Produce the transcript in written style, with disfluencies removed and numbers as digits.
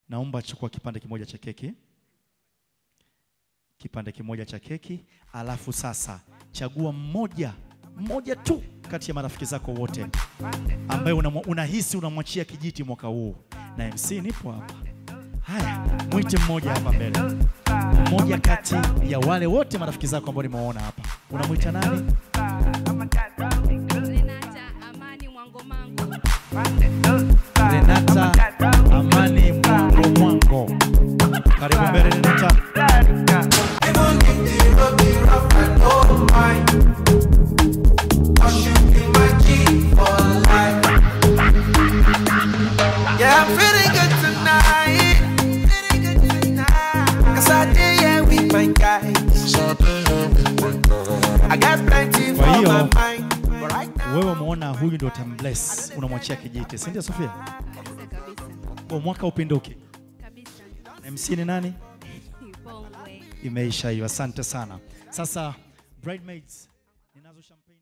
naomba chukua kipande kimoja cha keki. Kipande kimoja cha keki, alafu sasa chagua mmoja tu kati ya marafiki zako wote ambaye unahisi unamwachia kijiti mwaka huu. Na MC nipo hapa. Haya, mwite mmoja hapa mbele. Mmoja kati ya wale wote marafiki zako ambao nimeona hapa. Unamwita nani? Renata Amani Mwango Mango. Renata Amani Mwango Mwango. Karibu mbele Renata. Yeah, I'm feeling good tonight. Cause I did yeah with my guys. I got plenty for my mind. Wewe umeona huyu ndio utambless, unamwachia kijiti, si ndio Sofia? Kabisa. Kwa mwaka upinduke. Kabisa. MC ni nani? Bongwe. Imeisha hiyo. Asante sana. Sasa bridesmaids, ninazo champagne.